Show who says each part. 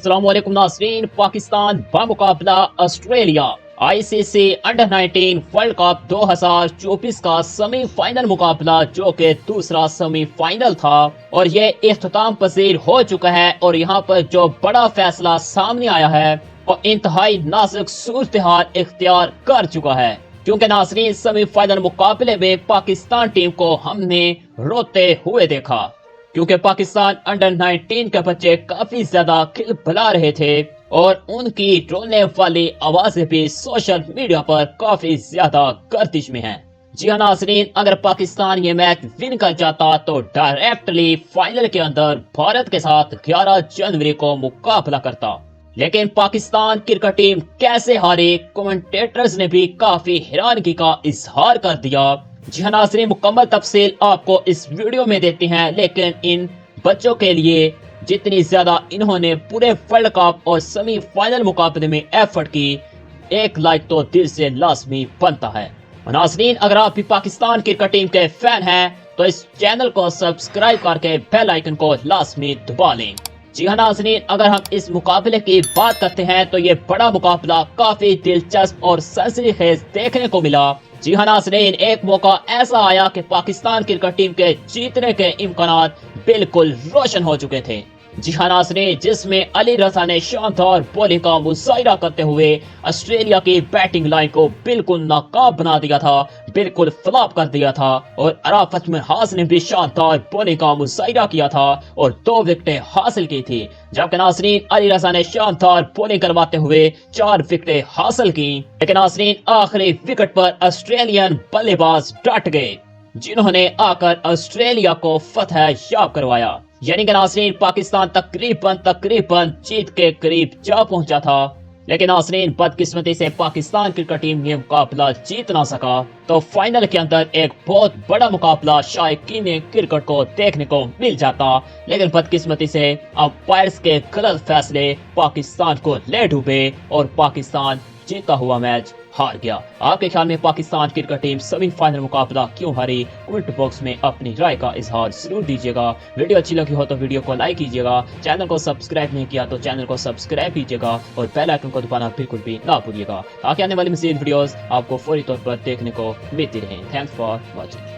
Speaker 1: अस्सलाम वालेकुम नाज़रीन। पाकिस्तान बमुकाबला Australia ICC under 19 world cup 2024 का सेमीफाइनल मुकाबला जो कि दूसरा सेमीफाइनल था और ये इख्तिताम पजीर हो चुका है। और यहाँ पर जो बड़ा फैसला सामने आया है और इंतहाई नाजुक सूरत हाल इख्तियार कर चुका है, क्योंकि नाज़रीन सेमीफाइनल मुकाबले में पाकिस्तान टीम को हमने रोते हुए देखा, क्योंकि पाकिस्तान अंडर 19 के बच्चे काफी ज्यादा खिलखिला रहे थे और उनकी रोने वाली आवाजें भी सोशल मीडिया पर काफी ज्यादा गर्दिश में हैं। जी हाँ नाज़रीन, अगर पाकिस्तान ये मैच विन कर जाता तो डायरेक्टली फाइनल के अंदर भारत के साथ 11 जनवरी को मुकाबला करता, लेकिन पाकिस्तान क्रिकेट टीम कैसे हारी, कमेंटेटर्स ने भी काफी हैरानगी का इजहार कर दिया। जी हाँ नाज़रीन, मुकम्मल तफसील आपको इस वीडियो में देते हैं, लेकिन इन बच्चों के लिए जितनी ज्यादा इन्होंने पूरे वर्ल्ड कप और सेमीफाइनल मुकाबले में एफर्ट की, एक लाइक तो दिल से लाजमी बनता है। और नाज़रीन, अगर आप भी पाकिस्तान क्रिकेट टीम के फैन हैं तो इस चैनल को सब्सक्राइब करके बेल आइकन को लाजमी दबा लें। जी हाँ नाज़रीन, अगर हम इस मुकाबले की बात करते हैं तो ये बड़ा मुकाबला काफी दिलचस्प और सनसनीखेज देखने को मिला। जी हाँ नाज़रीन, एक मौका ऐसा आया कि पाकिस्तान क्रिकेट टीम के जीतने के इम्कानात बिल्कुल रोशन हो चुके थे। जी हाँ नाज़रीन, जिसमें अली रज़ा ने शानदार बॉलिंग का मुजाहिरा करते हुए ऑस्ट्रेलिया की बैटिंग लाइन को बिल्कुल नाकाब बना दिया था, बिल्कुल फ्लॉप कर दिया था। और अराफत मिन्हाज ने भी शानदार बॉलिंग का मुजाहिरा किया था और 2 विकेटें हासिल की थी, जबकि नाज़रीन अली रज़ा ने शानदार बॉलिंग करवाते हुए 4 विकेटें हासिल की। लेकिन नाज़रीन आखिरी विकेट पर ऑस्ट्रेलियन बल्लेबाज डट गए, जिन्होंने आकर ऑस्ट्रेलिया को फतह याब करवाया। यानी कि नाज़रीन पाकिस्तान तकरीबन जीत के करीब जा पहुंचा था, लेकिन नाज़रीन बदकिस्मती से पाकिस्तान क्रिकेट टीम ये मुकाबला जीत ना सका। तो फाइनल के अंदर एक बहुत बड़ा मुकाबला शायकीन क्रिकेट को देखने को मिल जाता, लेकिन बदकिस्मती से अंपायर्स के गलत फैसले पाकिस्तान को ले डूबे और पाकिस्तान जीता हुआ मैच हार गया। आपके ख्याल में पाकिस्तान क्रिकेट टीम सेमीफाइनल मुकाबला क्यों हारी? कमेंट बॉक्स में अपनी राय का इजहार जरूर दीजिएगा। वीडियो अच्छी लगी हो तो वीडियो को लाइक कीजिएगा, चैनल को सब्सक्राइब नहीं किया तो चैनल को सब्सक्राइब कीजिएगा और बेल आइकन को दबाना बिल्कुल भी ना भूलिएगा, ताकि आने वाली मज़ीद वीडियोस आपको फौरी तौर पर देखने को मिलती रहे। Thanks for watching.